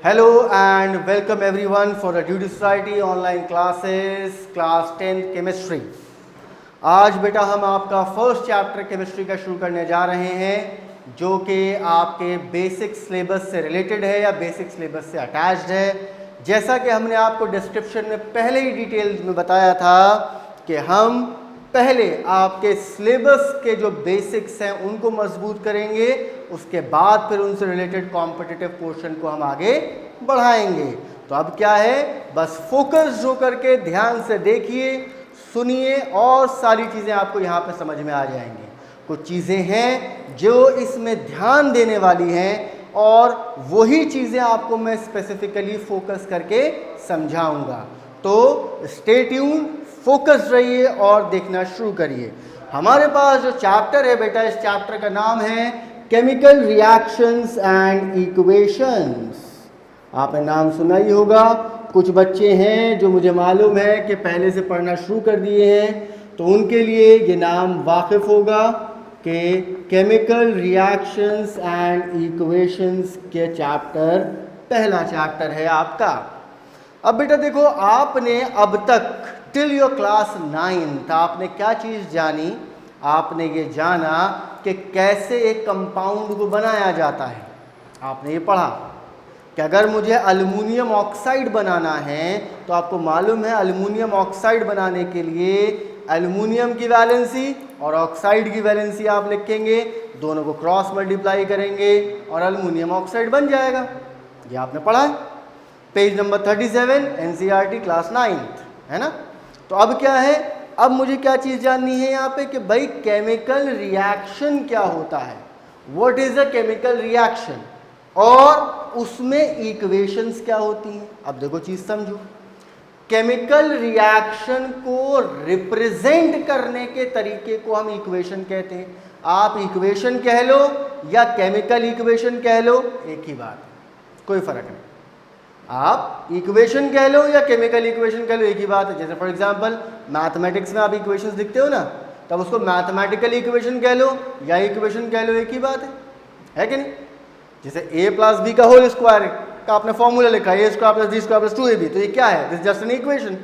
Hello and welcome everyone for the Duty Society online classes, class 10 chemistry. आज बेटा हम आपका फर्स्ट चैप्टर केमिस्ट्री का शुरू करने जा रहे हैं जो कि आपके बेसिक सिलेबस से रिलेटेड है या बेसिक सिलेबस से अटैच्ड है। जैसा कि हमने आपको डिस्क्रिप्शन में पहले ही डिटेल्स में बताया था कि हम पहले आपके सिलेबस के जो बेसिक्स हैं उनको मजबूत करेंगे, उसके बाद फिर उनसे रिलेटेड कॉम्पिटिटिव पोर्शन को हम आगे बढ़ाएंगे। तो अब क्या है, बस फोकस जो करके ध्यान से देखिए, सुनिए और सारी चीज़ें आपको यहाँ पे समझ में आ जाएंगी। कुछ चीज़ें हैं जो इसमें ध्यान देने वाली हैं और वही चीज़ें आपको मैं स्पेसिफिकली फोकस करके समझाऊंगा। तो स्टे ट्यून, फोकस रहिए और देखना शुरू करिए। हमारे पास जो चैप्टर है बेटा, इस चैप्टर का नाम है केमिकल रिएक्शंस एंड इक्वेशंस। आपने नाम सुना ही होगा। कुछ बच्चे हैं जो मुझे मालूम है कि पहले से पढ़ना शुरू कर दिए हैं, तो उनके लिए ये नाम वाकिफ होगा कि केमिकल रिएक्शंस एंड इक्वेशंस के चैप्टर पहला चैप्टर है आपका। अब बेटा देखो, आपने अब तक टिल योर क्लास 9 आपने क्या चीज़ जानी? आपने ये जाना कि कैसे एक कंपाउंड को बनाया जाता है। आपने ये पढ़ा कि अगर मुझे एल्युमिनियम ऑक्साइड बनाना है तो आपको मालूम है एल्युमिनियम ऑक्साइड बनाने के लिए एल्युमिनियम की वैलेंसी और ऑक्साइड की वैलेंसी आप लिखेंगे, दोनों को क्रॉस मल्टीप्लाई करेंगे और एल्युमिनियम ऑक्साइड बन जाएगा। ये आपने पढ़ा है, page number 37 NCERT class 9th, है ना। तो अब क्या है, अब मुझे क्या चीज़ जाननी है यहाँ पे कि भाई केमिकल रिएक्शन क्या होता है, what is a chemical reaction, और उसमें इक्वेशंस क्या होती हैं। अब देखो चीज़ समझो, केमिकल रिएक्शन को रिप्रेजेंट करने के तरीके को हम इक्वेशन कहते हैं। आप इक्वेशन कह लो या केमिकल इक्वेशन कह लो, एक ही बात, कोई फर्क नहीं। आप इक्वेशन कह लो या केमिकल इक्वेशन कह लो, एक ही बात है। जैसे फॉर एग्जांपल मैथमेटिक्स में आप इक्वेशंस लिखते हो ना, तब उसको मैथमेटिकल इक्वेशन कह लो या इक्वेशन कह लो, एक ही बात है कि नहीं। जैसे a प्लस बी का होल स्क्वायर का आपने फॉर्मूला लिखा है, a square plus b square plus 2ab, तो ये क्या है? This just an equation.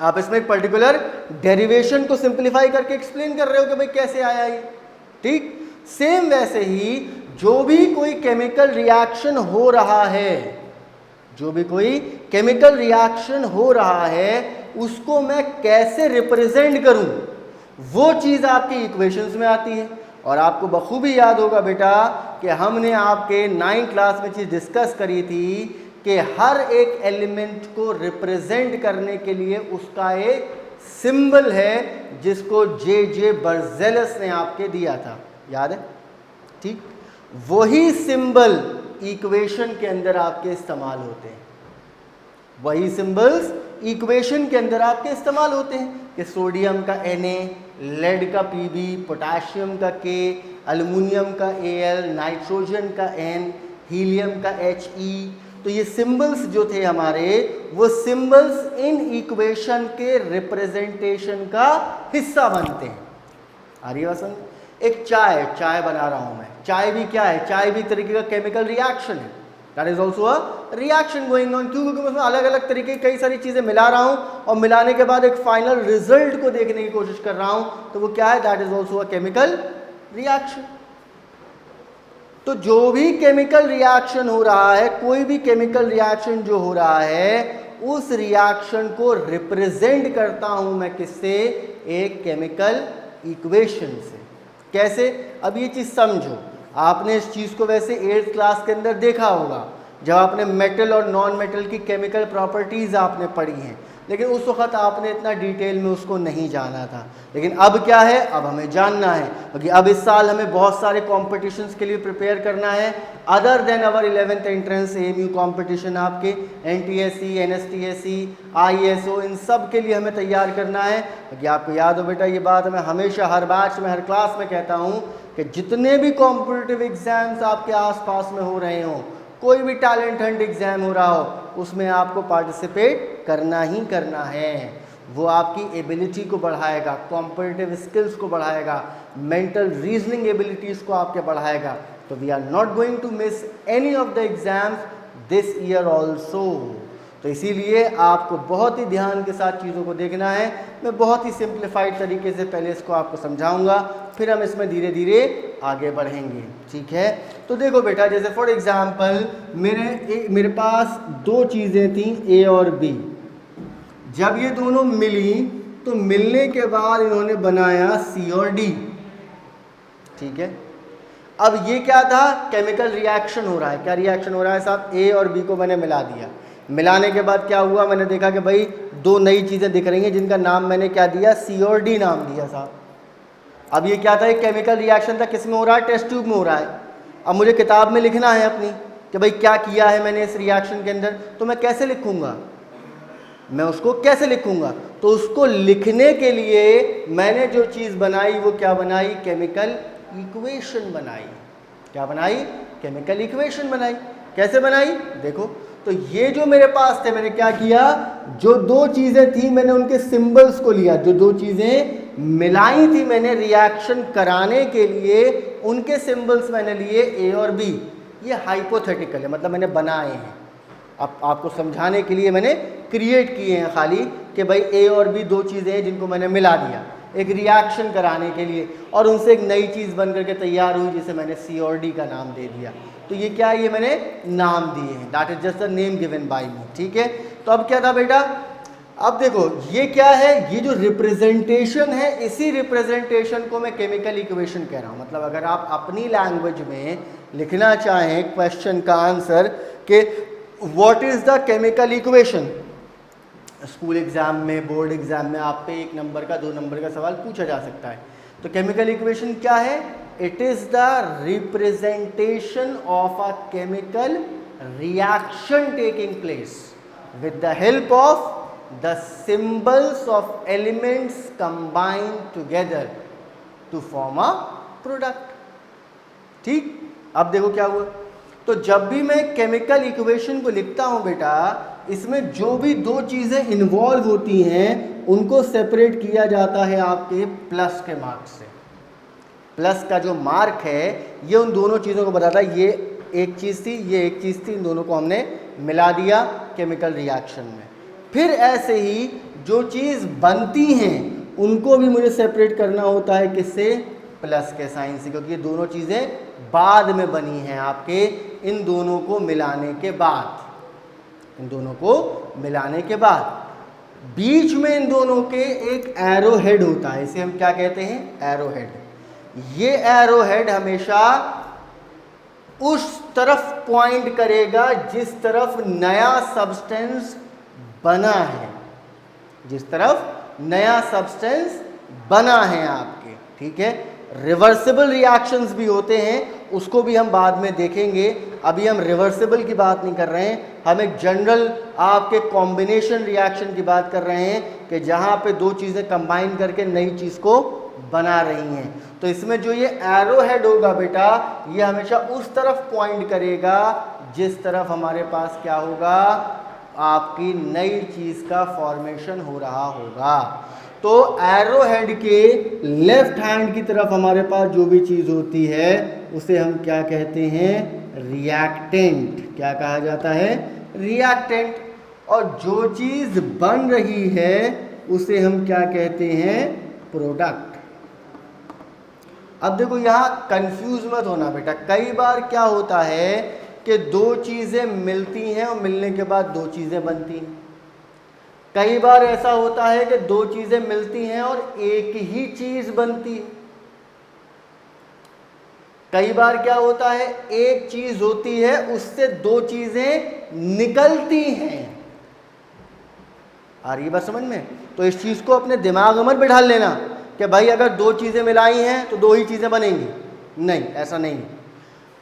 आप इसमें एक पर्टिकुलर डेरिवेशन को सिंप्लीफाई करके एक्सप्लेन कर रहे हो कि भाई कैसे आया ये, ठीक। सेम वैसे ही जो भी कोई केमिकल रिएक्शन हो रहा है, जो भी कोई केमिकल रिएक्शन हो रहा है, उसको मैं कैसे रिप्रेजेंट करूं, वो चीज़ आपकी इक्वेशंस में आती है। और आपको बखूबी याद होगा बेटा कि हमने आपके 9th क्लास में चीज़ डिस्कस करी थी कि हर एक एलिमेंट को रिप्रेजेंट करने के लिए उसका एक सिंबल है जिसको जे बर्जेलस ने आपके दिया था, याद है, ठीक। वही सिंबल इक्वेशन के अंदर आपके इस्तेमाल होते हैं, वही सिंबल्स इक्वेशन के अंदर आपके इस्तेमाल होते हैं कि सोडियम का Na, लेड का Pb, पोटाशियम का K, एल्युमिनियम का Al, नाइट्रोजन का N, हीलियम का He। तो ये सिंबल्स जो थे हमारे, वो सिंबल्स इन इक्वेशन के रिप्रेजेंटेशन का हिस्सा बनते हैं। आ रही है बात समझ? एक चाय बना रहा हूं मैं, चाय भी क्या है, चाय भी तरीके का केमिकल रिएक्शन है। That is also a reaction going on. क्यों? क्योंकि मैं उसमें अलग अलग तरीके कई सारी चीज़ें मिला रहा हूं और मिलाने के बाद एक फाइनल रिजल्ट को देखने की कोशिश कर रहा हूं, तो वो क्या है? That is also a chemical reaction. तो जो भी केमिकल रिएक्शन हो रहा है, कोई भी केमिकल रिएक्शन जो हो रहा है, उस रिएक्शन को रिप्रेजेंट करता हूं मैं किससे? एक केमिकल इक्वेशन से। कैसे? अब ये चीज़ समझो, आपने इस चीज़ को वैसे 8th क्लास के अंदर देखा होगा जब आपने मेटल और नॉन मेटल की केमिकल प्रॉपर्टीज़ आपने पढ़ी हैं, लेकिन उस वक्त आपने इतना डिटेल में उसको नहीं जाना था। लेकिन अब क्या है, अब हमें जानना है, क्योंकि अब इस साल हमें बहुत सारे कॉम्पिटिशन्स के लिए प्रिपेयर करना है अदर देन अवर 11th एंट्रेंस AMU कॉम्पिटिशन। आपके NTSE, NSTSE, ISO, इन सब के लिए हमें तैयार करना है। क्योंकि आपको याद हो बेटा, ये बात मैं हमेशा हर बैच में, हर क्लास में कहता हूँ कि जितने भी कॉम्पिटिटिव एग्जाम्स आपके आसपास में हो रहे हों, कोई भी टैलेंट हंट एग्जाम हो रहा हो, उसमें आपको पार्टिसिपेट करना ही करना है। वो आपकी एबिलिटी को बढ़ाएगा, कॉम्पिटिटिव स्किल्स को बढ़ाएगा, मेंटल रीजनिंग एबिलिटीज़ को आपके बढ़ाएगा। तो we are not going to miss any of the exams this year also. तो इसीलिए आपको बहुत ही ध्यान के साथ चीज़ों को देखना है। मैं बहुत ही सिंप्लीफाइड तरीके से पहले इसको आपको समझाऊंगा, फिर हम इसमें धीरे धीरे आगे बढ़ेंगे, ठीक है। तो देखो बेटा, जैसे फॉर एग्जांपल मेरे पास दो चीज़ें थी ए और बी। जब ये दोनों मिली तो मिलने के बाद इन्होंने बनाया सी और डी, ठीक है। अब ये क्या था, केमिकल रिएक्शन हो रहा है। क्या रिएक्शन हो रहा है साहब, ए और बी को मैंने मिला दिया। मिलाने के बाद क्या हुआ, मैंने देखा कि भाई दो नई चीज़ें दिख रही हैं जिनका नाम मैंने क्या दिया, सी और डी नाम दिया साहब। अब ये क्या था, एक केमिकल रिएक्शन था, किस में हो रहा है, टेस्ट ट्यूब में हो रहा है। अब मुझे किताब में लिखना है अपनी कि भाई क्या किया है मैंने इस रिएक्शन के अंदर, तो मैं कैसे लिखूंगा, मैं उसको कैसे लिखूंगा। तो उसको लिखने के लिए मैंने जो चीज़ बनाई वो क्या बनाई, केमिकल इक्वेशन बनाई। क्या बनाई, केमिकल इक्वेशन बनाई। कैसे बनाई, देखो। तो ये जो मेरे पास थे, मैंने क्या किया, जो दो चीज़ें थी मैंने उनके सिंबल्स को लिया। जो दो चीज़ें मिलाई थी मैंने रिएक्शन कराने के लिए, उनके सिंबल्स मैंने लिए ए और बी। ये हाइपोथेटिकल है, मतलब मैंने बनाए हैं। अब आपको समझाने के लिए मैंने क्रिएट किए हैं खाली कि भाई ए और बी दो चीज़ें हैं जिनको मैंने मिला दिया एक रिएक्शन कराने के लिए, और उनसे एक नई चीज़ बन करके तैयार हुई जिसे मैंने सी और डी का नाम दे दिया। तो ये क्या है, ये मैंने नाम दिए हैं, that is just the name given by me, ठीक है। तो अब क्या था बेटा, अब देखो ये क्या है, ये जो रिप्रेजेंटेशन है, इसी रिप्रेजेंटेशन को मैं केमिकल इक्वेशन कह रहा हूँ। मतलब अगर आप अपनी लैंग्वेज में लिखना चाहें क्वेश्चन का आंसर कि what is the chemical equation, school exam में, बोर्ड एग्जाम में आप पे 1 नंबर का 2 नंबर का सवाल पूछा जा सकता है। तो केमिकल इक्वेशन क्या है, it is the representation of a chemical reaction taking place with the help of the symbols of elements combined together to form a product। ठीक, अब देखो क्या हुआ। तो जब भी मैं केमिकल इक्वेशन को लिखता हूं बेटा, इसमें जो भी दो चीजें इन्वॉल्व होती हैं उनको सेपरेट किया जाता है आपके प्लस के मार्क से। प्लस का जो मार्क है ये उन दोनों चीज़ों को बताता है, ये एक चीज़ थी, ये एक चीज़ थी, इन दोनों को हमने मिला दिया केमिकल रिएक्शन में। फिर ऐसे ही जो चीज़ बनती हैं उनको भी मुझे सेपरेट करना होता है, किससे, प्लस के साइन से, क्योंकि ये दोनों चीज़ें बाद में बनी हैं आपके, इन दोनों को मिलाने के बाद, इन दोनों को मिलाने के बाद बीच में इन दोनों के एक एरो हेड होता है, इसे हम क्या कहते हैं, एरो हेड। ये एरो हेड हमेशा उस तरफ पॉइंट करेगा जिस तरफ नया सब्सटेंस बना है, जिस तरफ नया सब्सटेंस बना है आपके, ठीक है। रिवर्सिबल रिएक्शंस भी होते हैं, उसको भी हम बाद में देखेंगे। अभी हम रिवर्सिबल की बात नहीं कर रहे हैं, हम एक जनरल आपके कॉम्बिनेशन रिएक्शन की बात कर रहे हैं कि जहां पे दो चीज़ें कंबाइन करके नई चीज़ को बना रही हैं। तो इसमें जो ये एरो हेड होगा बेटा, ये हमेशा उस तरफ पॉइंट करेगा जिस तरफ हमारे पास क्या होगा, आपकी नई चीज़ का फॉर्मेशन हो रहा होगा। तो एरो हेड के लेफ्ट हैंड की तरफ हमारे पास जो भी चीज़ होती है उसे हम क्या कहते हैं, रिएक्टेंट। क्या कहा जाता है, रिएक्टेंट। और जो चीज़ बन रही है उसे हम क्या कहते हैं, प्रोडक्ट। अब देखो यहाँ कंफ्यूज मत होना बेटा, कई बार क्या होता है कि दो चीज़ें मिलती हैं और मिलने के बाद दो चीज़ें बनती हैं। कई बार ऐसा होता है कि दो चीज़ें मिलती हैं और एक ही चीज़ बनती है। कई बार क्या होता है, एक चीज़ होती है उससे दो चीज़ें निकलती हैं। आ रही है बात समझ में? तो इस चीज़ को अपने दिमाग में बिठा लेना कि भाई अगर दो चीज़ें मिलाई हैं तो दो ही चीज़ें बनेंगी, नहीं, ऐसा नहीं।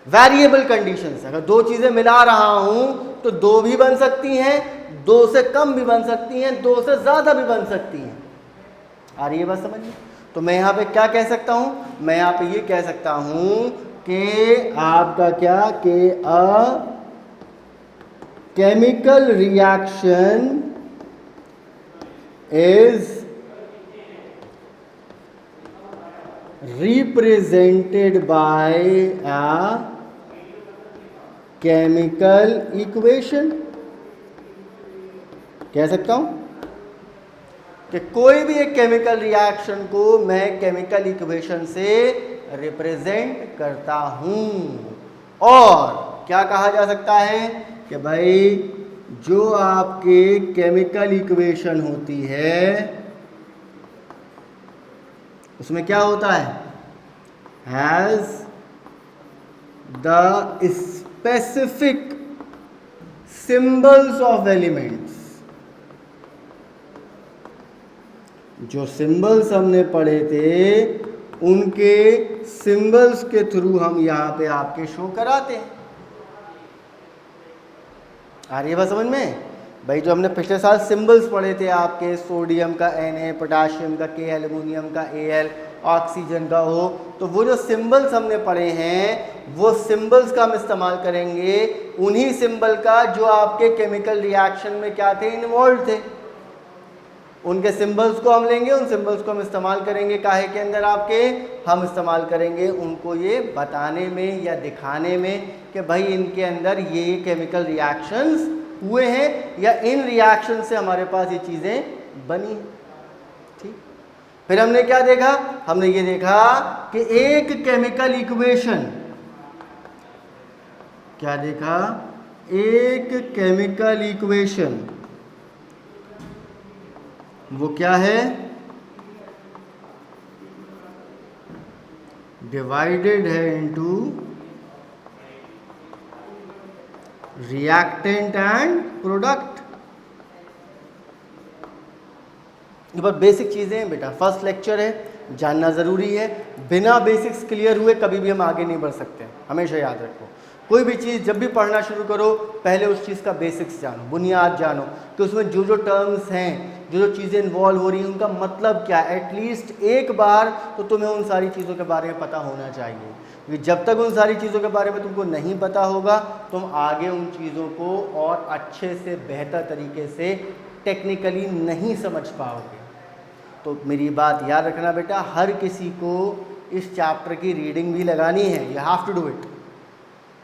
वेरिएबल कंडीशंस, अगर दो चीज़ें मिला रहा हूं तो दो भी बन सकती हैं, दो से कम भी बन सकती हैं, दो से ज़्यादा भी बन सकती हैं। आ रही है बात समझ में? तो मैं यहाँ पे क्या कह सकता हूँ, मैं यहाँ पे ये कह सकता हूँ कि आपका क्या, कि अ chemical reaction is represented by a chemical equation कह सकता हूं कि कोई भी एक केमिकल रिएक्शन को मैं केमिकल इक्वेशन से रिप्रेजेंट करता हूं। और क्या कहा जा सकता है कि भाई जो आपके केमिकल इक्वेशन होती है उसमें क्या होता है, has the specific symbols of elements. जो सिंबल्स हमने पढ़े थे उनके सिंबल्स के थ्रू हम यहां पे आपके शो कराते हैं। आ रही है बात समझ में भाई? जो हमने पिछले साल सिंबल्स पढ़े थे आपके, सोडियम का Na, पोटाशियम का K, एल्युमिनियम का Al, ऑक्सीजन का O, तो वो जो सिंबल्स हमने पढ़े हैं वो सिंबल्स का हम इस्तेमाल करेंगे, उन्हीं सिंबल का जो आपके केमिकल रिएक्शन में क्या थे, इन्वॉल्व थे। उनके सिंबल्स को हम लेंगे, उन सिंबल्स को हम इस्तेमाल करेंगे काहे के अंदर आपके, हम इस्तेमाल करेंगे उनको ये बताने में या दिखाने में कि भाई इनके अंदर ये केमिकल रिएक्शंस हुए हैं या इन रिएक्शन से हमारे पास ये चीज़ें बनी। ठीक, फिर हमने क्या देखा, हमने ये देखा कि एक केमिकल इक्वेशन, क्या देखा, एक केमिकल इक्वेशन वो क्या है, डिवाइडेड है इनटू रिएक्टेंट एंड प्रोडक्ट। ये बहुत बेसिक चीज़ें हैं बेटा, फर्स्ट लेक्चर है, जानना ज़रूरी है। बिना बेसिक्स क्लियर हुए कभी भी हम आगे नहीं बढ़ सकते, हमेशा याद रखो। कोई भी चीज़ जब भी पढ़ना शुरू करो पहले उस चीज़ का बेसिक्स जानो, बुनियाद जानो कि उसमें जो जो टर्म्स हैं, जो जो चीज़ें इन्वॉल्व हो रही हैं उनका मतलब क्या है। एटलीस्ट एक बार तो तुम्हें उन सारी चीज़ों के बारे में पता होना चाहिए, क्योंकि जब तक उन सारी चीज़ों के बारे में तुमको नहीं पता होगा तुम आगे उन चीज़ों को और अच्छे से बेहतर तरीके से टेक्निकली नहीं समझ पाओगे। तो मेरी बात याद रखना बेटा, हर किसी को इस चैप्टर की रीडिंग भी लगानी है, you have to do it.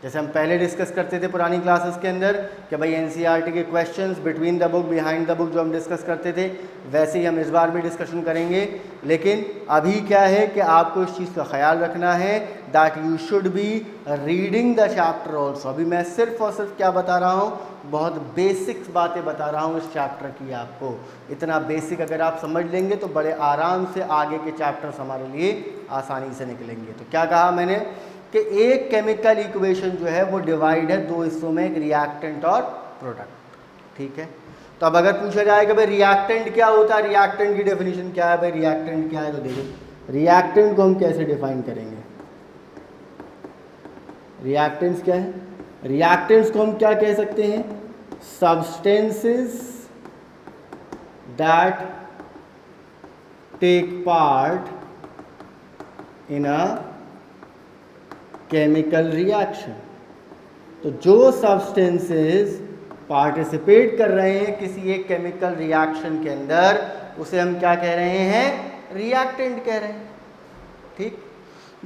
जैसे हम पहले डिस्कस करते थे पुरानी क्लासेस के अंदर कि भाई एनसीईआरटी के questions, between the book, behind the book जो हम डिस्कस करते थे, वैसे ही हम इस बार भी डिस्कशन करेंगे। लेकिन अभी क्या है कि आपको इस चीज़ का ख्याल रखना है that you should be reading the chapter also. अभी मैं सिर्फ और सिर्फ क्या बता रहा हूँ, बहुत बेसिक्स बातें बता रहा हूँ इस चैप्टर की आपको। इतना बेसिक अगर आप समझ लेंगे तो बड़े आराम से आगे के चैप्टर्स हमारे लिए आसानी से निकलेंगे। तो क्या कहा मैंने कि एक केमिकल इक्वेशन जो है वो डिवाइड है दो हिस्सों में, एक रिएक्टेंट और प्रोडक्ट। ठीक है, तो अब अगर पूछा जाए कि भाई रिएक्टेंट क्या होता है, रिएक्टेंट की डेफिनेशन क्या है, भाई रिएक्टेंट क्या है, तो देखो रिएक्टेंट को हम कैसे डिफाइन करेंगे। रिएक्टेंट्स क्या है, रिएक्टेंट्स को हम क्या कह सकते हैं, substances that take part in a chemical reaction. तो जो सब्सटेंसेस पार्टिसिपेट कर रहे हैं किसी एक केमिकल रिएक्शन के अंदर उसे हम क्या कह रहे हैं, रिएक्टेंट कह रहे हैं। ठीक,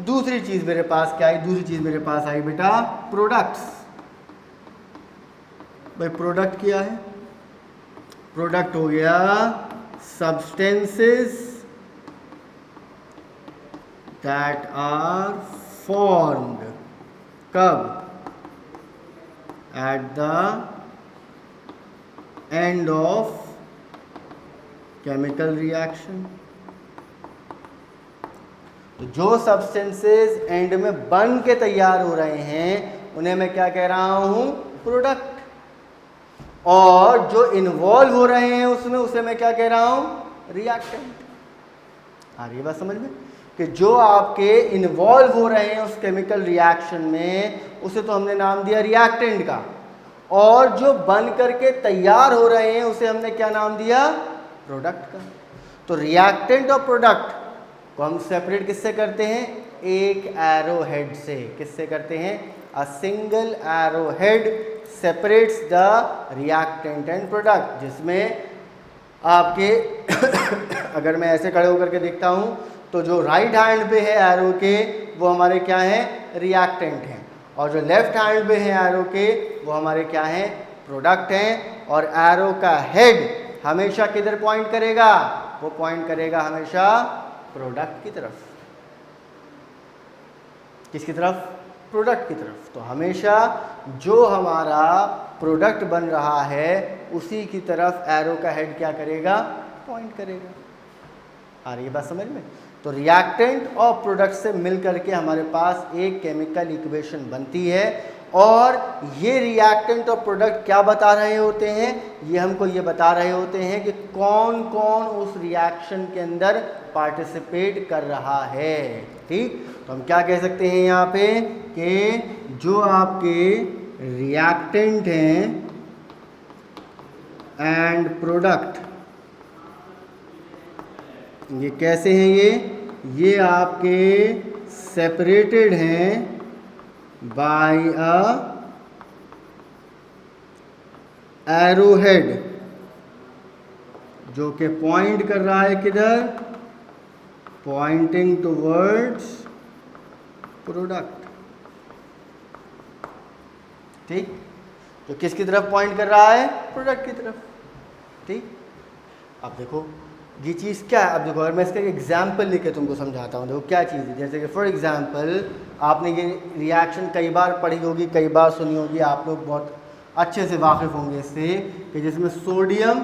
दूसरी चीज मेरे पास क्या आई, दूसरी चीज मेरे पास आई बेटा प्रोडक्ट्स। भाई प्रोडक्ट क्या है, प्रोडक्ट हो गया सब्सटेंसेस दैट आर formed कब, at the end of chemical reaction। तो जो सब्सटेंसेस एंड में बन के तैयार हो रहे हैं उन्हें मैं क्या कह रहा हूं, प्रोडक्ट। और जो इन्वॉल्व हो रहे हैं उसमें उसे मैं क्या कह रहा हूं, रिएक्टेंट। आ रही है बात समझ में कि जो आपके इन्वॉल्व हो रहे हैं उस केमिकल रिएक्शन में उसे तो हमने नाम दिया रिएक्टेंट का, और जो बन करके तैयार हो रहे हैं उसे हमने क्या नाम दिया, प्रोडक्ट का। तो रिएक्टेंट और प्रोडक्ट को हम सेपरेट किससे करते हैं, एक एरो हेड से। किससे करते हैं, a single arrow head separates the reactant and product, जिसमें आपके अगर मैं ऐसे खड़े होकर के देखता हूं तो जो राइट हैंड पे है एरो के वो हमारे क्या हैं, रिएक्टेंट हैं, और जो लेफ्ट हैंड में है एरो के वो हमारे क्या हैं, प्रोडक्ट हैं। और एरो का हेड हमेशा किधर पॉइंट करेगा, वो पॉइंट करेगा हमेशा प्रोडक्ट की तरफ। किसकी तरफ, प्रोडक्ट की तरफ। तो हमेशा जो हमारा प्रोडक्ट बन रहा है उसी की तरफ एरो का हेड क्या करेगा, पॉइंट करेगा। आ रही है बात समझ में। तो रिएक्टेंट और प्रोडक्ट से मिलकर के हमारे पास एक केमिकल इक्वेशन बनती है और ये रिएक्टेंट और प्रोडक्ट क्या बता रहे होते हैं, ये हमको ये बता रहे होते हैं कि कौन कौन उस रिएक्शन के अंदर पार्टिसिपेट कर रहा है। ठीक, तो हम क्या कह सकते हैं यहाँ पे कि जो आपके रिएक्टेंट हैं एंड प्रोडक्ट, ये कैसे हैं, ये आपके सेपरेटेड हैं बाय अ एरो हेड, जो कि पॉइंट कर रहा है किधर, पॉइंटिंग टुवर्ड्स प्रोडक्ट। ठीक, तो किसकी तरफ पॉइंट कर रहा है, प्रोडक्ट की तरफ। ठीक, अब देखो ये चीज़ क्या है। अब देखो अगर मैं इसका एग्जाम्पल लेके तुमको समझाता हूँ, देखो क्या चीज़ है। जैसे कि फॉर एग्जाम्पल आपने ये रिएक्शन कई बार पढ़ी होगी, कई बार सुनी होगी, आप लोग बहुत अच्छे से वाकिफ़ होंगे इससे, कि जिसमें सोडियम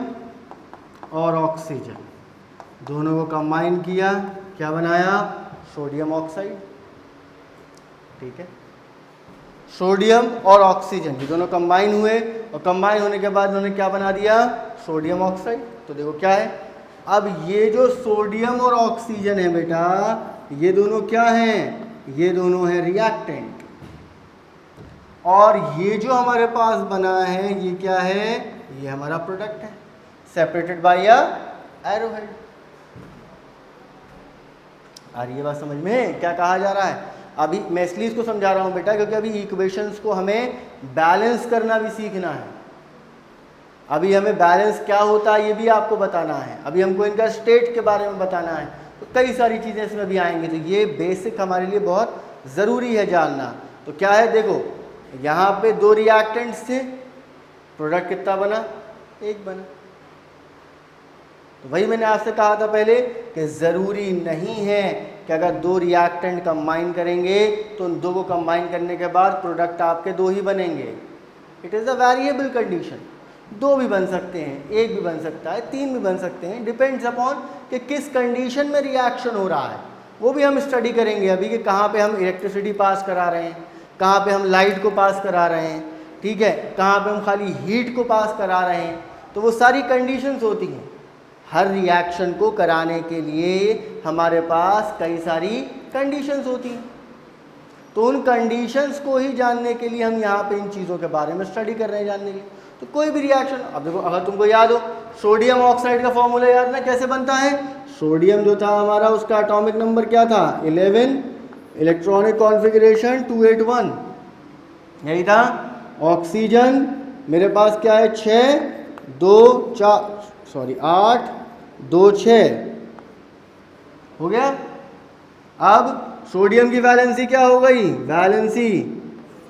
और ऑक्सीजन दोनों को कंबाइन किया, क्या बनाया, सोडियम ऑक्साइड। ठीक है, सोडियम और ऑक्सीजन ये दोनों कंबाइन हुए और कंबाइन होने के बाद उन्होंने क्या बना दिया, सोडियम ऑक्साइड। तो देखो क्या है, अब ये जो सोडियम और ऑक्सीजन है बेटा, ये दोनों क्या हैं, ये दोनों हैं रिएक्टेंट। और ये जो हमारे पास बना है ये क्या है, ये हमारा प्रोडक्ट है, separated by a arrow head. आ रही है बात समझ में, क्या कहा जा रहा है। अभी मैं इसलिए इसको समझा रहा हूँ बेटा क्योंकि अभी इक्वेशंस को हमें बैलेंस करना भी सीखना है। अभी हमें बैलेंस क्या होता है ये भी आपको बताना है, अभी हमको इनका स्टेट के बारे में बताना है, तो कई सारी चीज़ें इसमें भी आएंगी। तो ये बेसिक हमारे लिए बहुत ज़रूरी है जानना। तो क्या है, देखो यहाँ पे दो रिएक्टेंट्स थे, प्रोडक्ट कितना बना, एक बना। तो वही मैंने आपसे कहा था पहले कि ज़रूरी नहीं है कि अगर दो रिएक्टेंट कंबाइन करेंगे तो उन दो को कंबाइन करने के बाद प्रोडक्ट आपके दो ही बनेंगे। It is a variable condition, दो भी बन सकते हैं, एक भी बन सकता है, तीन भी बन सकते हैं, डिपेंड्स अपॉन कि किस कंडीशन में रिएक्शन हो रहा है। वो भी हम स्टडी करेंगे अभी कि कहाँ पे हम इलेक्ट्रिसिटी पास करा रहे हैं, कहाँ पे हम लाइट को पास करा रहे हैं, ठीक है, कहाँ पे हम खाली हीट को पास करा रहे हैं। तो वो सारी कंडीशंस होती हैं। हर रिएक्शन को कराने के लिए हमारे पास कई सारी कंडीशंस होती हैं। तो उन कंडीशंस को ही जानने के लिए हम यहाँ पे इन चीज़ों के बारे में स्टडी कर रहे हैं, जानने के लिए। तो कोई भी रिएक्शन, अब देखो अगर तुमको याद हो सोडियम ऑक्साइड का फॉर्मूला याद ना कैसे बनता है। सोडियम जो था हमारा उसका एटॉमिक नंबर क्या था, 11, इलेक्ट्रॉनिक कॉन्फ़िगरेशन 281, यही था। ऑक्सीजन मेरे पास क्या है, 8 2 6 हो गया। अब सोडियम की वैलेंसी क्या हो गई, वैलेंसी,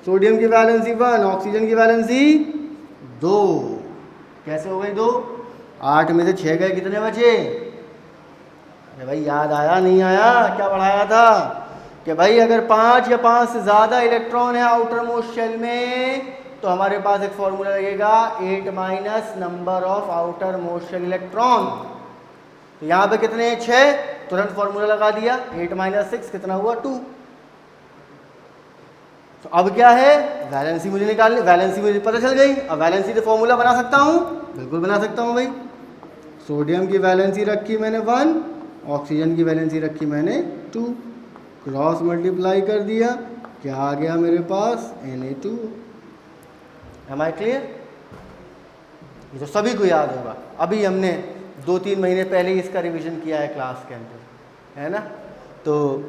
सोडियम की वैलेंसी 1, ऑक्सीजन की वैलेंसी 2। कैसे हो गई 2, 8 में से 6 गए, कितने बचे। अरे भाई याद आया नहीं आया, क्या पढ़ाया था कि भाई अगर 5 या 5 से ज़्यादा इलेक्ट्रॉन है आउटर मोस्ट शेल में तो हमारे पास एक फॉर्मूला लगेगा 8 minus number of outermost shell electron. तो यहाँ पे कितने हैं, 6, तुरंत फॉर्मूला लगा दिया, 8 माइनस 6 कितना हुआ, 2। तो अब क्या है, वैलेंसी मुझे निकालनी, वैलेंसी मुझे पता चल गई। अब वैलेंसी से फॉर्मूला बना सकता हूँ, बिल्कुल बना सकता हूँ भाई। सोडियम की वैलेंसी रखी मैंने 1, ऑक्सीजन की वैलेंसी रखी मैंने 2, क्रॉस मल्टीप्लाई कर दिया, क्या आ गया मेरे पास, Na2। M I clear. ये तो सभी को याद होगा, अभी हमने 2-3 महीने पहले ही इसका रिवीजन किया है क्लास के अंदर, है ना। तो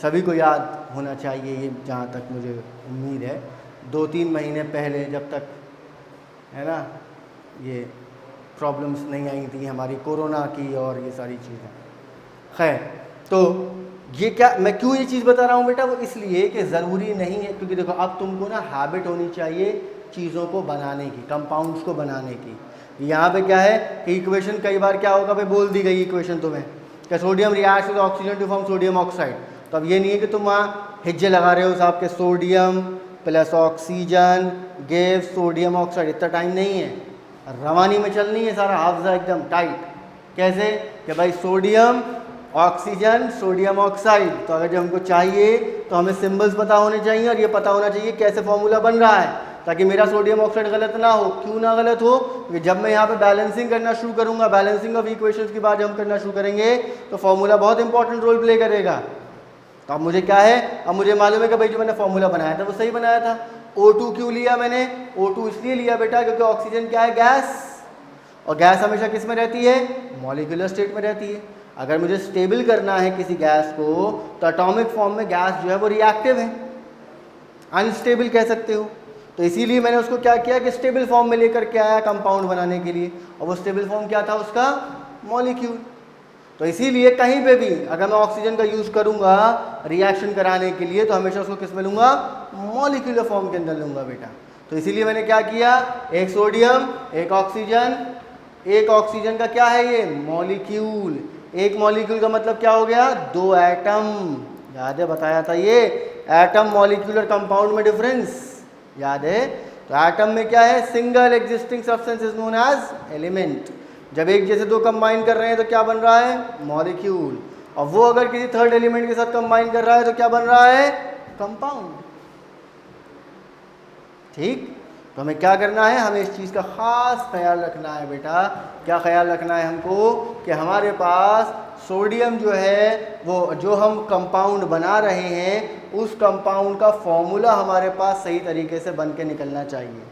सभी को याद होना चाहिए ये, जहाँ तक मुझे उम्मीद है 2-3 महीने पहले जब तक, है ना, ये प्रॉब्लम्स नहीं आई थी हमारी कोरोना की और ये सारी चीज़ें। खैर, तो ये क्या, मैं क्यों ये चीज़ बता रहा हूँ बेटा, वो इसलिए कि ज़रूरी नहीं है, क्योंकि देखो अब तुमको ना हैबिट होनी चाहिए चीज़ों को बनाने की, कंपाउंड्स को बनाने की। यहाँ पे क्या है कि इक्वेशन कई बार क्या होगा भाई, बोल दी गई इक्वेशन तुम्हें कि sodium reacts with oxygen to form sodium oxide. तो अब ये नहीं है कि तुम वहाँ हिज्जे लगा रहे हो साहब के sodium plus oxygen give sodium oxide, इतना टाइम नहीं है, रवानी में चलनी है सारा हाफजा एकदम टाइट। कैसे कि भाई सोडियम ऑक्सीजन सोडियम ऑक्साइड, तो अगर जब हमको चाहिए तो हमें सिंबल्स पता होने चाहिए और ये पता होना चाहिए कैसे फॉर्मूला बन रहा है, ताकि मेरा सोडियम ऑक्साइड गलत ना हो। क्यों ना गलत हो, क्योंकि जब मैं यहाँ पे बैलेंसिंग करना शुरू करूँगा, बैलेंसिंग ऑफ इक्वेशंस की बात जब हम करना शुरू करेंगे तो फॉर्मूला बहुत इंपॉर्टेंट रोल प्ले करेगा। तो अब मुझे क्या है, अब मुझे मालूम है कि भाई जो मैंने फॉर्मूला बनाया था वो सही बनाया था। O2 क्यों लिया मैंने, O2 इसलिए लिया बेटा क्योंकि ऑक्सीजन क्या है, गैस, और गैस हमेशा किस में रहती है, मॉलिक्यूलर स्टेट में रहती है। अगर मुझे स्टेबल करना है किसी गैस को तो एटॉमिक फॉर्म में गैस जो है वो रिएक्टिव है, अनस्टेबल कह सकते हो। तो इसीलिए मैंने उसको क्या किया कि स्टेबल फॉर्म में लेकर के आया कंपाउंड बनाने के लिए, और वो स्टेबल फॉर्म क्या था उसका, मॉलिक्यूल। तो इसीलिए कहीं पे भी अगर मैं ऑक्सीजन का यूज़ करूंगा रिएक्शन कराने के लिए तो हमेशा उसको किस में लूँगा, मॉलिक्यूलर फॉर्म के अंदर लूँगा बेटा। तो इसीलिए मैंने क्या किया, एक सोडियम एक ऑक्सीजन, एक ऑक्सीजन का क्या है ये, मॉलिक्यूल, एक मॉलिक्यूल का मतलब क्या हो गया, दो एटम, याद है बताया था ये, एटम मॉलिक्यूलर कंपाउंड में डिफरेंस याद है। तो एटम में क्या है, single existing substance is known as element. जब एक जैसे दो कंबाइन कर रहे हैं तो क्या बन रहा है, मॉलिक्यूल, और वो अगर किसी थर्ड एलिमेंट के साथ कंबाइन कर रहा है तो क्या बन रहा है, कंपाउंड। ठीक, तो हमें क्या करना है, हमें इस चीज़ का ख़ास ख्याल रखना है बेटा। क्या ख्याल रखना है हमको कि हमारे पास सोडियम जो है वो जो हम कंपाउंड बना रहे हैं उस कंपाउंड का फॉर्मूला हमारे पास सही तरीके से बन के निकलना चाहिए।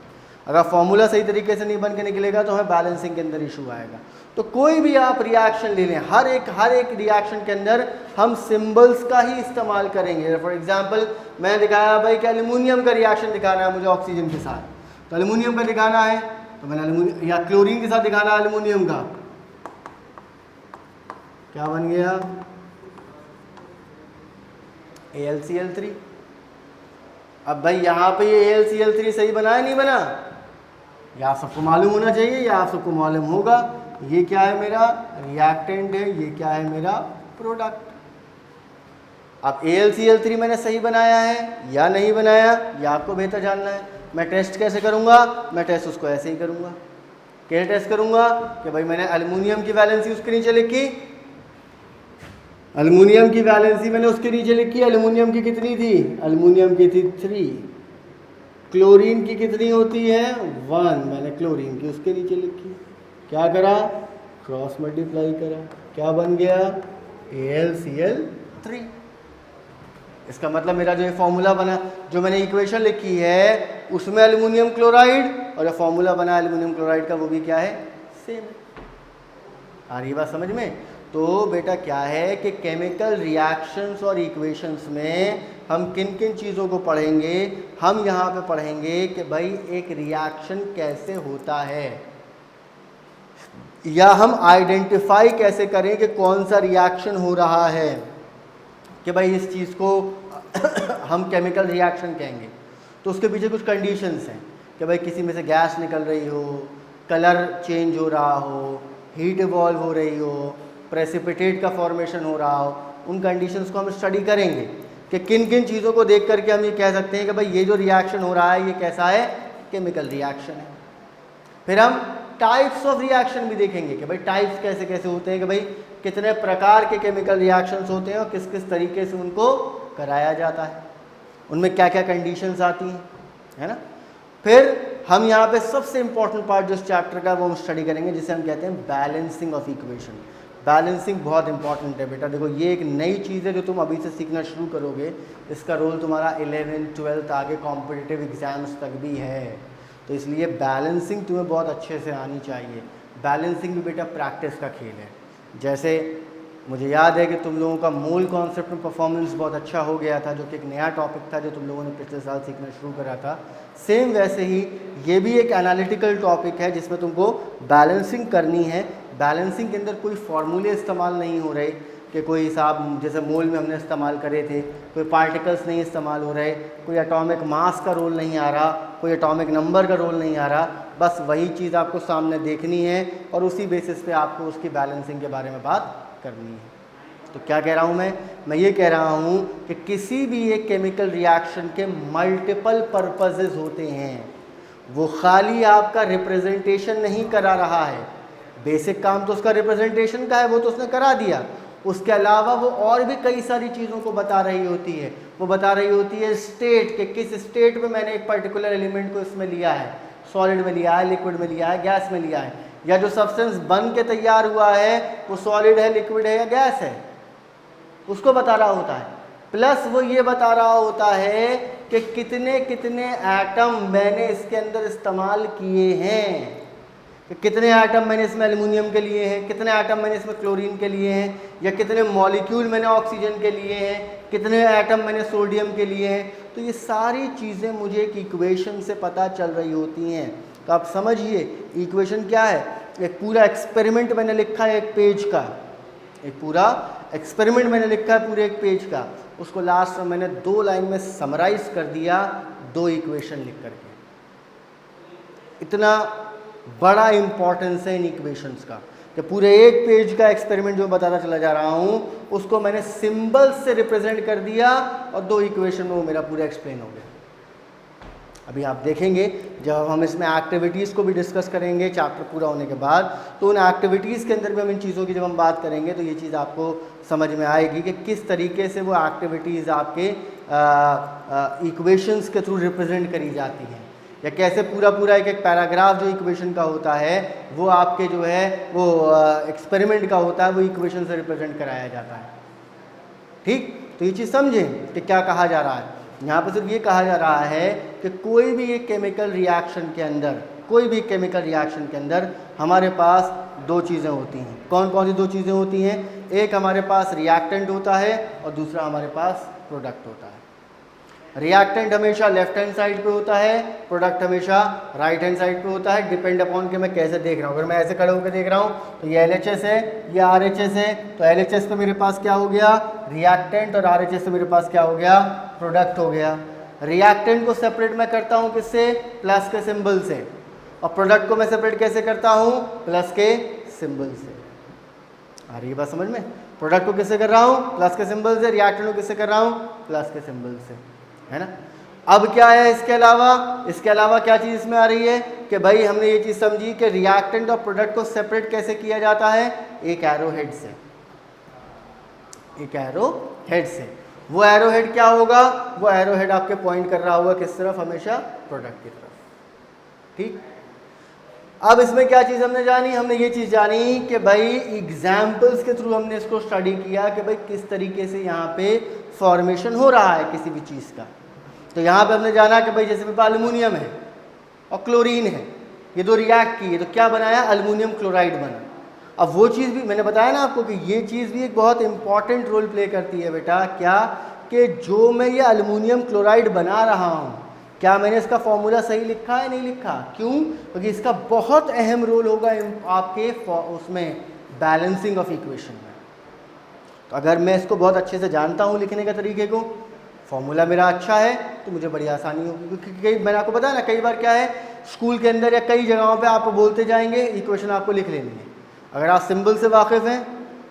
अगर फॉर्मूला सही तरीके से नहीं बन के निकलेगा तो हमें बैलेंसिंग के अंदर इशू आएगा। तो कोई भी आप रिएक्शन ले लें, हर एक रिएक्शन के अंदर हम सिंबल्स का ही इस्तेमाल करेंगे। फॉर एग्जांपल मैं दिखाया भाई कि एल्युमिनियम का रिएक्शन दिखाना है मुझे ऑक्सीजन के साथ, तो एल्युमिनियम का दिखाना है तो मैंने एल्युमिनियम, या क्लोरीन के साथ दिखाना है एल्युमिनियम का, क्या बन गया, AlCl3। अब भाई यहाँ पे ये AlCl3 सही बना है नहीं बना, ये आप सबको मालूम होना चाहिए, या आप सबको मालूम होगा। ये क्या है, मेरा रिएक्टेंट है, ये क्या है, मेरा प्रोडक्ट। अब AlCl3 मैंने सही बनाया है या नहीं बनाया, ये आपको बेहतर जानना है। मैं टेस्ट कैसे करूँगा, मैं टेस्ट उसको ऐसे ही करूँगा। कैसे टेस्ट करूँगा कि भाई मैंने एल्युमिनियम की वैलेंसी उसके नीचे लिखी, एल्युमिनियम की वैलेंसी मैंने उसके नीचे लिखी, एल्युमिनियम की कितनी थी, एल्युमिनियम की थी 3, क्लोरीन की कितनी होती है 1, मैंने क्लोरीन की उसके नीचे लिखी। क्या करा, क्रॉस मल्टीप्लाई करा, क्या बन गया, AlCl3। इसका मतलब मेरा जो ये फॉर्मूला बना, जो मैंने इक्वेशन लिखी है उसमें एल्युमिनियम क्लोराइड, और जो फॉर्मूला बना एल्युमिनियम क्लोराइड का वो भी क्या है, सेम। आ रही बात समझ में। तो बेटा क्या है कि केमिकल रिएक्शंस और इक्वेशंस में हम किन किन चीज़ों को पढ़ेंगे, हम यहाँ पे पढ़ेंगे कि भाई एक रिएक्शन कैसे होता है, या हम आइडेंटिफाई कैसे करें कि कौन सा रिएक्शन हो रहा है, कि भाई इस चीज़ को हम केमिकल रिएक्शन कहेंगे। तो उसके पीछे कुछ कंडीशंस हैं कि भाई किसी में से गैस निकल रही हो, कलर चेंज हो रहा हो, हीट इवॉल्व हो रही हो, प्रेसिपिटेट का फॉर्मेशन हो रहा हो, उन कंडीशंस को हम स्टडी करेंगे कि किन किन चीज़ों को देख करके हम ये कह सकते हैं कि भाई ये जो रिएक्शन हो रहा है ये कैसा है, केमिकल रिएक्शन है। फिर हम टाइप्स ऑफ रिएक्शन भी देखेंगे कि भाई टाइप्स कैसे कैसे होते हैं, कि भाई कितने प्रकार के केमिकल रिएक्शंस होते हैं और किस किस तरीके से उनको कराया जाता है, उनमें क्या क्या कंडीशंस आती हैं, है ना। फिर हम यहाँ पे सबसे इंपॉर्टेंट पार्ट जो इस चैप्टर का वो हम स्टडी करेंगे जिसे हम कहते हैं बैलेंसिंग ऑफ इक्वेशन। बैलेंसिंग बहुत इंपॉर्टेंट है बेटा। देखो ये एक नई चीज़ है जो तुम अभी से सीखना शुरू करोगे, इसका रोल तुम्हारा 11th 12th आगे कॉम्पिटिटिव एग्जाम्स तक भी है, तो इसलिए बैलेंसिंग तुम्हें बहुत अच्छे से आनी चाहिए। बैलेंसिंग भी बेटा प्रैक्टिस का खेल है। जैसे मुझे याद है कि तुम लोगों का मूल कॉन्सेप्ट में परफॉर्मेंस बहुत अच्छा हो गया था, जो कि एक नया टॉपिक था जो तुम लोगों ने पिछले साल सीखना शुरू करा था। सेम वैसे ही ये भी एक एनालिटिकल टॉपिक है जिसमें तुमको बैलेंसिंग करनी है। बैलेंसिंग के अंदर कोई फार्मूले इस्तेमाल नहीं हो रहे, कि कोई हिसाब जैसे मोल में हमने इस्तेमाल करे थे, कोई पार्टिकल्स नहीं इस्तेमाल हो रहे, कोई एटॉमिक मास का रोल नहीं आ रहा, कोई एटॉमिक नंबर का रोल नहीं आ रहा, बस वही चीज़ आपको सामने देखनी है और उसी बेसिस पे आपको उसकी बैलेंसिंग के बारे में बात करनी है। तो क्या कह रहा हूँ मैं ये कह रहा हूँ कि किसी भी एक केमिकल रिएक्शन के मल्टीपल पर्पसेस होते हैं, वो खाली आपका रिप्रेजेंटेशन नहीं करा रहा है, बेसिक काम तो उसका रिप्रेजेंटेशन का है, वो तो उसने करा दिया, उसके अलावा वो और भी कई सारी चीज़ों को बता रही होती है। वो बता रही होती है स्टेट के, किस स्टेट में मैंने एक पर्टिकुलर एलिमेंट को इसमें लिया है, सॉलिड में लिया है, लिक्विड में लिया है, गैस में लिया है, या जो सब्सटेंस बन के तैयार हुआ है वो सॉलिड है, लिक्विड है या गैस है, उसको बता रहा होता है। प्लस वो ये बता रहा होता है कि कितने कितने एटम मैंने इसके अंदर इस्तेमाल किए हैं, कि कितने एटम मैंने इसमें एल्युमिनियम के लिए हैं, कितने एटम मैंने इसमें क्लोरीन के लिए हैं, या कितने मॉलिक्यूल मैंने ऑक्सीजन के लिए हैं, कितने एटम मैंने सोडियम के लिए हैं। तो ये सारी चीज़ें मुझे एक इक्वेशन से पता चल रही होती हैं। तो आप समझिए इक्वेशन क्या है, एक पूरा एक्सपेरिमेंट मैंने लिखा है एक पेज का, एक पूरा एक्सपेरिमेंट मैंने लिखा है पूरे एक पेज का, उसको लास्ट में मैंने 2 लाइन में समराइज कर दिया 2 इक्वेशन लिख करके। इतना बड़ा इंपॉर्टेंस है इन इक्वेशंस का कि पूरे एक पेज का एक्सपेरिमेंट जो बताता चला जा रहा हूँ उसको मैंने सिंबल्स से रिप्रेजेंट कर दिया और 2 इक्वेशन में वो मेरा पूरा एक्सप्लेन हो गया। अभी आप देखेंगे जब हम इसमें एक्टिविटीज़ को भी डिस्कस करेंगे चैप्टर पूरा होने के बाद, तो उन एक्टिविटीज़ के अंदर भी हम इन चीज़ों की जब हम बात करेंगे तो ये चीज़ आपको समझ में आएगी कि किस तरीके से वो एक्टिविटीज़ आपके इक्वेशंस के थ्रू रिप्रेजेंट करी जाती हैं, या कैसे पूरा एक पैराग्राफ जो इक्वेशन का होता है वो आपके जो है वो एक्सपेरिमेंट का होता है, वो इक्वेशन से रिप्रेजेंट कराया जाता है। ठीक, तो ये चीज़ समझें कि क्या कहा जा रहा है यहाँ पर। सिर्फ ये कहा जा रहा है कि कोई भी एक केमिकल रिएक्शन के अंदर, कोई भी केमिकल रिएक्शन के अंदर हमारे पास 2 चीज़ें होती हैं। कौन कौन सी 2 चीज़ें होती हैं? एक हमारे पास रिएक्टेंट होता है और दूसरा हमारे पास प्रोडक्ट होता है। रिएक्टेंट हमेशा लेफ्ट हैंड साइड पे होता है, प्रोडक्ट हमेशा राइट हैंड साइड पे होता है, डिपेंड अपॉन कि मैं कैसे देख रहा हूँ। अगर मैं ऐसे खड़े होकर देख रहा हूँ तो ये LHS है, ये RHS है, तो LHS पे मेरे पास क्या हो गया? रिएक्टेंट, और RHS से मेरे पास क्या हो गया? प्रोडक्ट हो गया। रिएक्टेंट को सेपरेट मैं करता हूँ किससे? प्लस के सिंबल से। और प्रोडक्ट को मैं सेपरेट कैसे करता हूँ? प्लस के सिंबल से। आ रही है बात समझ में? प्रोडक्ट को किससे कर रहा हूँ? प्लस के सिंबल से। रिएक्टेंट को किससे कर रहा हूँ? प्लस के सिंबल से, है ना। अब क्या है इसके अलावा क्या चीज़ इसमें आ रही है कि भाई हमने ये चीज़ समझी कि रिएक्टेंट और प्रोडक्ट को सेपरेट कैसे किया जाता है? एक एरो हेड से, एक एरो हेड से। वो एरो हेड क्या होगा? वो एरो हेड आपके पॉइंट कर रहा होगा किस तरफ? हमेशा प्रोडक्ट की तरफ। ठीक, अब इसमें क्या चीज़ हमने जानी? हमने ये चीज़ जानी कि भाई एग्जाम्पल्स के थ्रू हमने इसको स्टडी किया कि भाई किस तरीके से यहाँ पे फॉर्मेशन हो रहा है किसी भी चीज़ का। तो यहाँ पे हमने जाना कि भाई जैसे मेरे पास एल्युमिनियम है और क्लोरीन है, ये 2 रिएक्ट किए तो क्या बनाया? एल्युमिनियम क्लोराइड बना। अब वो चीज़ भी मैंने बताया ना आपको कि ये चीज़ भी एक बहुत इंपॉर्टेंट रोल प्ले करती है बेटा। क्या? कि जो मैं ये एल्युमिनियम क्लोराइड बना रहा हूँ, क्या मैंने इसका फॉर्मूला सही लिखा है? नहीं लिखा। क्यों? क्योंकि इसका बहुत अहम रोल होगा आपके उसमें बैलेंसिंग ऑफ इक्वेशन में। तो अगर मैं इसको बहुत अच्छे से जानता हूँ लिखने के तरीके को, फॉर्मूला मेरा अच्छा है, तो मुझे बड़ी आसानी होगी। क्योंकि मैंने आपको बताया ना कई बार क्या है, स्कूल के अंदर या कई जगहों पे आपको बोलते जाएंगे इक्वेशन आपको लिख लेनी है। अगर आप सिंबल से वाकिफ़ हैं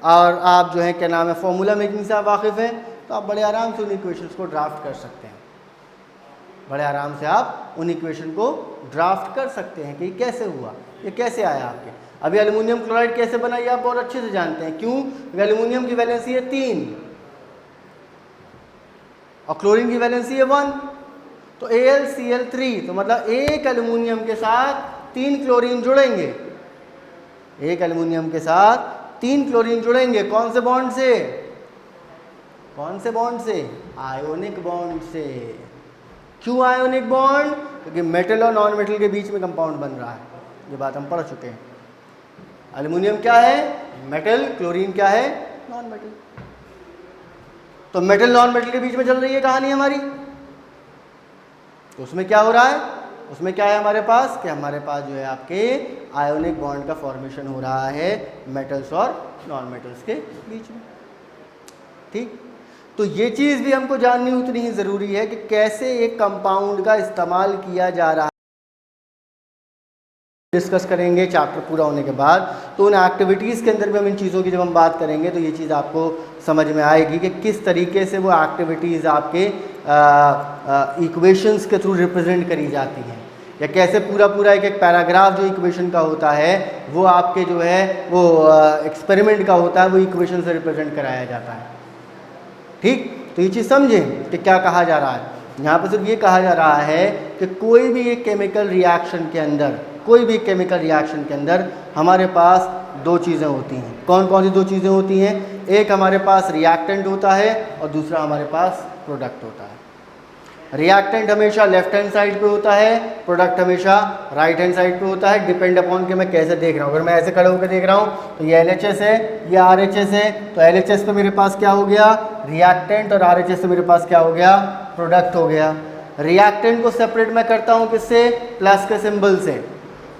और आप जो है क्या नाम है फॉर्मूला मेकिंग से आप वाकिफ़ हैं, तो आप बड़े आराम से उन इक्वेशंस को ड्राफ्ट कर सकते हैं। बड़े आराम से आप उन इक्वेशन को ड्राफ्ट कर सकते हैं कि ये कैसे हुआ, ये कैसे आया आपके। अभी एल्युमिनियम क्लोराइड कैसे बना ये आप बहुत अच्छे से जानते हैं। क्यों? एल्युमिनियम की वैलेंसी है 3 और क्लोरीन की वैलेंसी है 1, तो AlCl3, तो मतलब एक एल्युमिनियम के साथ 3 क्लोरीन जुड़ेंगे। एक एल्युमिनियम के साथ 3 क्लोरीन जुड़ेंगे। कौन से बॉन्ड से? कौन से बॉन्ड से? आयोनिक बॉन्ड से। क्यों आयोनिक बॉन्ड? क्योंकि मेटल और नॉन मेटल के बीच में कंपाउंड बन रहा है। ये बात हम पढ़ चुके हैं। एल्युमिनियम क्या है? मेटल। क्लोरीन क्या है? Non metal. तो मेटल नॉन मेटल के बीच में चल रही है कहानी हमारी। तो उसमें क्या हो रहा है? उसमें क्या है हमारे पास कि हमारे पास जो है आपके आयोनिक बॉन्ड का फॉर्मेशन हो रहा है मेटल्स और नॉन मेटल्स के बीच में। ठीक, तो ये चीज़ भी हमको जाननी उतनी ही ज़रूरी है कि कैसे एक कंपाउंड का इस्तेमाल किया जा रहा है। डिस्कस करेंगे चैप्टर पूरा होने के बाद, तो उन एक्टिविटीज़ के अंदर भी हम इन चीज़ों की जब हम बात करेंगे तो ये चीज़ आपको समझ में आएगी कि किस तरीके से वो एक्टिविटीज़ आपके इक्वेशंस के थ्रू रिप्रेजेंट करी जाती हैं, या कैसे पूरा एक पैराग्राफ जो इक्वेशन का होता है वो आपके जो है वो एक्सपेरिमेंट का होता है, वो इक्वेशन से रिप्रेजेंट कराया जाता है। ठीक, तो ये चीज़ समझें कि क्या कहा जा रहा है यहाँ पर। सिर्फ ये कहा जा रहा है कि कोई भी एक केमिकल रिएक्शन के अंदर, कोई भी केमिकल रिएक्शन के अंदर हमारे पास दो चीज़ें होती हैं। कौन कौन सी दो चीज़ें होती हैं? एक हमारे पास रिएक्टेंट होता है और दूसरा हमारे पास प्रोडक्ट होता है। रिएक्टेंट हमेशा लेफ्ट हैंड साइड पे होता है, प्रोडक्ट हमेशा राइट हैंड साइड पे होता है, डिपेंड अपॉन कि मैं कैसे देख रहा हूँ। अगर मैं ऐसे खड़े होकर देख रहा हूँ तो ये LHS है, ये RHS है, तो LHS पे मेरे पास क्या हो गया? रिएक्टेंट, और RHS पे मेरे पास क्या हो गया? प्रोडक्ट हो गया। रिएक्टेंट को सेपरेट मैं करता हूँ किससे? प्लस के सिंबल से।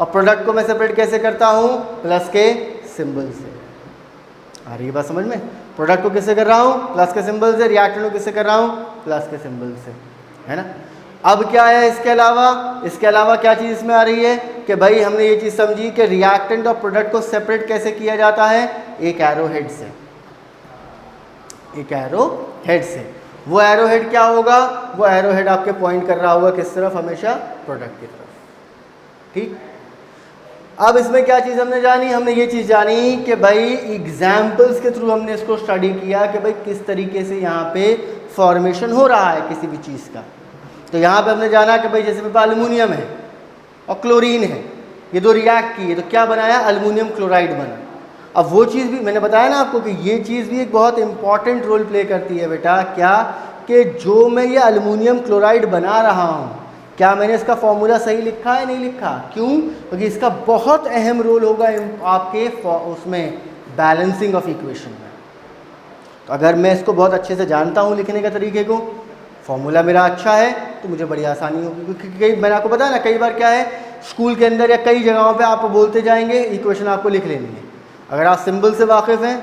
और प्रोडक्ट को मैं सेपरेट कैसे करता हूँ? प्लस के सिंबल से। आ रही है बात समझ में? प्रोडक्ट को किससे कर रहा हूँ? प्लस के सिंबल से। रिएक्टेंट को किससे कर रहा हूँ? प्लस के सिंबल से, है ना। अब क्या है इसके अलावा क्या चीज़ इसमें आ रही है कि भाई हमने ये चीज़ समझी कि रिएक्टेंट और प्रोडक्ट को सेपरेट कैसे किया जाता है? एक एरो हेड से, एक एरो हेड से। वो एरो हेड क्या होगा? वो एरो हेड आपके पॉइंट कर रहा होगा किस तरफ? हमेशा प्रोडक्ट की तरफ। ठीक, अब इसमें क्या चीज़ हमने जानी? हमने ये चीज़ जानी कि भाई एग्जाम्पल्स के थ्रू हमने इसको स्टडी किया कि भाई किस तरीके से यहाँ पे फॉर्मेशन हो रहा है किसी भी चीज़ का। तो यहाँ पे हमने जाना कि भाई जैसे पे एल्युमिनियम है और क्लोरीन है, ये दो रिएक्ट किए तो क्या बनाया? एल्युमिनियम क्लोराइड बना। अब वो चीज़ भी मैंने बताया ना आपको कि ये चीज़ भी एक बहुत इंपॉर्टेंट रोल प्ले करती है बेटा। क्या? कि जो मैं ये एल्युमिनियम क्लोराइड बना रहा हूँ, क्या मैंने इसका फॉर्मूला सही लिखा है? नहीं लिखा। क्यों? क्योंकि इसका बहुत अहम रोल होगा आपके उसमें बैलेंसिंग ऑफ इक्वेशन में। तो अगर मैं इसको बहुत अच्छे से जानता हूँ लिखने के तरीके को, फॉर्मूला मेरा अच्छा है, तो मुझे बड़ी आसानी होगी। क्योंकि कई मैंने आपको बताया ना, कई बार क्या है स्कूल के अंदर या कई जगहों पे आपको बोलते जाएंगे इक्वेशन आपको लिख लेनी है। अगर आप सिंबल से वाकिफ़ हैं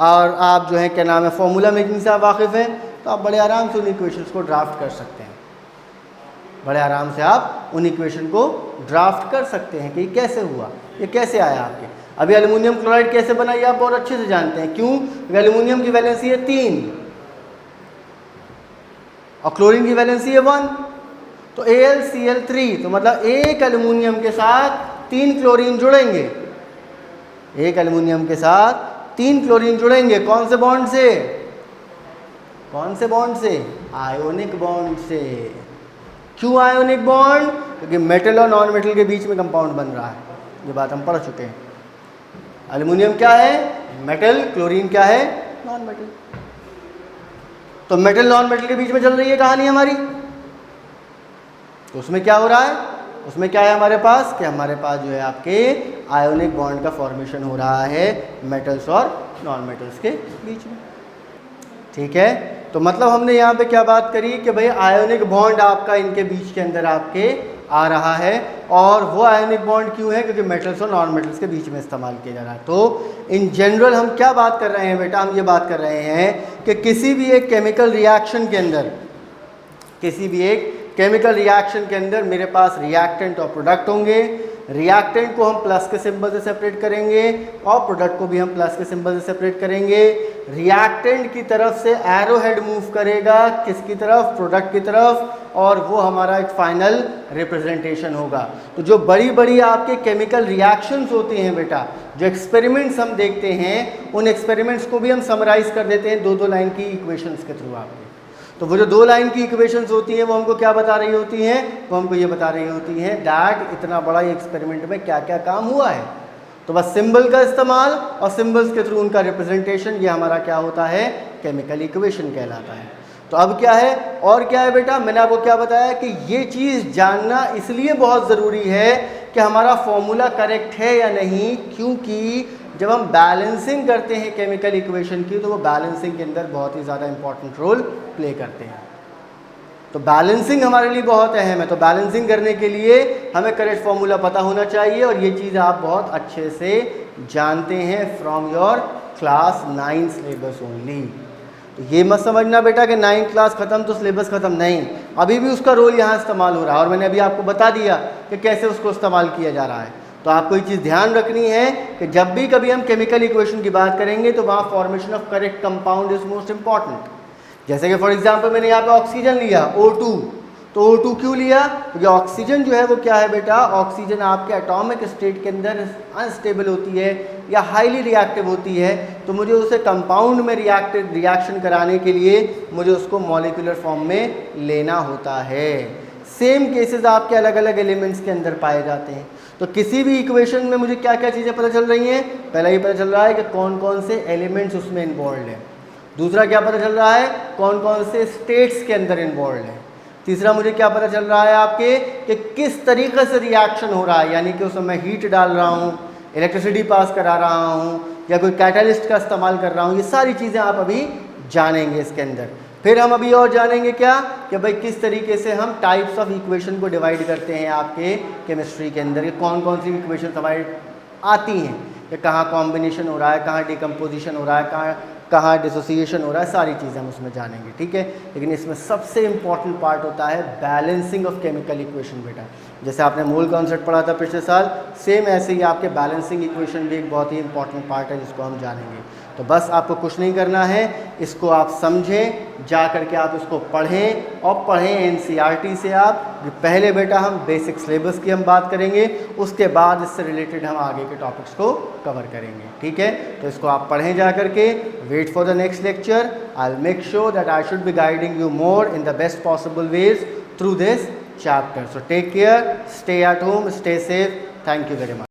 और आप जो है क्या नाम है फॉर्मूला मेकिंग से आप वाकिफ़ हैं, तो आप बड़े आराम से उन इक्वेशंस को ड्राफ्ट कर सकते हैं। बड़े आराम से आप उन इक्वेशन को ड्राफ्ट कर सकते हैं कि ये कैसे हुआ, ये कैसे आया आपके। अभी एल्युमिनियम क्लोराइड कैसे बना ये आप बहुत अच्छे से जानते हैं। क्यों? एल्युमिनियम की वैलेंसी है 3 और क्लोरीन की वैलेंसी है 1, तो AlCl3, तो मतलब एक एल्युमिनियम के साथ 3 क्लोरीन जुड़ेंगे। एक एल्युमिनियम के साथ 3 क्लोरीन जुड़ेंगे। कौन से बॉन्ड से? कौन से बॉन्ड से? आयोनिक बॉन्ड से। क्यों आयोनिक बॉन्ड? क्योंकि मेटल और नॉन मेटल के बीच में कंपाउंड बन रहा है। ये बात हम पढ़ चुके हैं। एल्युमिनियम क्या है? मेटल। क्लोरीन क्या है? Non metal. तो मेटल नॉन मेटल के बीच में चल रही है कहानी हमारी। तो उसमें क्या हो रहा है? उसमें क्या है हमारे पास कि हमारे पास जो है आपके आयोनिक बॉन्ड का फॉर्मेशन हो रहा है मेटल्स और नॉन मेटल्स के बीच में। ठीक है, तो मतलब हमने यहाँ पे क्या बात करी कि भाई आयोनिक बॉन्ड आपका इनके बीच के अंदर आपके आ रहा है। और वो आयोनिक बॉन्ड क्यों है? क्योंकि मेटल्स और नॉन मेटल्स के बीच में इस्तेमाल किया जा रहा है। तो इन जनरल हम क्या बात कर रहे हैं बेटा? हम ये बात कर रहे हैं कि किसी भी एक केमिकल रिएक्शन के अंदर, किसी भी एक केमिकल रिएक्शन के अंदर मेरे पास रिएक्टेंट और प्रोडक्ट होंगे। रिएक्टेंट को हम प्लस के सिंबल से सेपरेट करेंगे और प्रोडक्ट को भी हम प्लस के सिंबल से सेपरेट करेंगे। रिएक्टेंट की तरफ से एरो हेड मूव करेगा किसकी तरफ? प्रोडक्ट की तरफ, और वो हमारा एक फाइनल रिप्रेजेंटेशन होगा। तो जो बड़ी बड़ी आपके केमिकल रिएक्शंस होती हैं बेटा, जो एक्सपेरिमेंट्स हम देखते हैं, उन एक्सपेरिमेंट्स को भी हम समराइज कर देते हैं 2-2 लाइन की इक्वेशंस के थ्रू आपके। तो वो जो 2 लाइन की इक्वेशंस होती हैं वो हमको क्या बता रही होती हैं? वो हमको ये बता रही होती हैं दैट इतना बड़ा एक्सपेरिमेंट में क्या क्या काम हुआ है। तो बस सिंबल का इस्तेमाल और सिंबल्स के थ्रू उनका रिप्रेजेंटेशन, ये हमारा क्या होता है? केमिकल इक्वेशन कहलाता है। तो अब क्या है और क्या है बेटा? मैंने आपको क्या बताया कि ये चीज़ जानना इसलिए बहुत ज़रूरी है कि हमारा फॉर्मूला करेक्ट है या नहीं, क्योंकि जब हम बैलेंसिंग करते हैं केमिकल इक्वेशन की तो वो बैलेंसिंग के अंदर बहुत ही ज़्यादा इंपॉर्टेंट रोल प्ले करते हैं। तो बैलेंसिंग हमारे लिए बहुत अहम है। तो बैलेंसिंग करने के लिए हमें करेक्ट फॉर्मूला पता होना चाहिए, और ये चीज़ आप बहुत अच्छे से जानते हैं from your class 9 syllabus only. तो ये मत समझना बेटा कि 9th क्लास ख़त्म तो सिलेबस ख़त्म, नहीं, अभी भी उसका रोल यहाँ इस्तेमाल हो रहा है और मैंने अभी आपको बता दिया कि कैसे उसको इस्तेमाल किया जा रहा है। तो आपको ये चीज़ ध्यान रखनी है कि जब भी कभी हम केमिकल इक्वेशन की बात करेंगे तो वहाँ formation of correct compound is most important. जैसे कि फॉर एग्जांपल मैंने यहाँ पे ऑक्सीजन लिया O2, तो O2 क्यों लिया? क्योंकि ऑक्सीजन जो है वो क्या है बेटा, ऑक्सीजन आपके एटॉमिक स्टेट के अंदर अनस्टेबल होती है या हाईली रिएक्टिव होती है, तो मुझे उसे कंपाउंड में रिएक्शन कराने के लिए मुझे उसको मॉलिक्यूलर फॉर्म में लेना होता है। सेम केसेस आपके अलग अलग एलिमेंट्स के अंदर पाए जाते हैं। तो किसी भी इक्वेशन में मुझे क्या क्या चीज़ें पता चल रही हैं? पहला ये पता चल रहा है कि कौन कौन से एलिमेंट्स उसमें इन्वॉल्व हैं। दूसरा क्या पता चल रहा है? कौन कौन से स्टेट्स के अंदर इन्वॉल्व हैं। तीसरा मुझे क्या पता चल रहा है आपके कि किस तरीके से रिएक्शन हो रहा है, यानी कि उसमें मैं हीट डाल रहा हूँ, इलेक्ट्रिसिटी पास करा रहा हूँ या कोई कैटलिस्ट का इस्तेमाल कर रहा हूँ। ये सारी चीज़ें आप अभी जानेंगे इसके अंदर। फिर हम अभी और जानेंगे क्या कि भाई किस तरीके से हम टाइप्स ऑफ इक्वेशन को डिवाइड करते हैं आपके केमिस्ट्री के अंदर, कि कौन कौन सी इक्वेशन हमारी आती हैं, कि कहाँ कॉम्बिनेशन हो रहा है, कहाँ डिकम्पोजिशन हो रहा है, कहाँ डिसोसिएशन हो रहा है, सारी चीज़ें हम उसमें जानेंगे, ठीक है। लेकिन इसमें सबसे इंपॉर्टेंट पार्ट होता है बैलेंसिंग ऑफ केमिकल इक्वेशन बेटा। जैसे आपने मूल कॉन्सेप्ट पढ़ा था पिछले साल, सेम ऐसे ही आपके बैलेंसिंग इक्वेशन भी एक बहुत ही इंपॉर्टेंट पार्ट है जिसको हम जानेंगे। तो बस आपको कुछ नहीं करना है, इसको आप समझें, जा करके आप इसको पढ़ें और पढ़ें NCERT से आप। पहले बेटा हम बेसिक सिलेबस की हम बात करेंगे, उसके बाद इससे रिलेटेड हम आगे के टॉपिक्स को कवर करेंगे, ठीक है। तो इसको आप पढ़ें जा करके। Wait for the next lecture. I will make sure that I should be guiding you more in the best possible ways through this chapter. So take care, stay at home, stay safe. Thank you very much.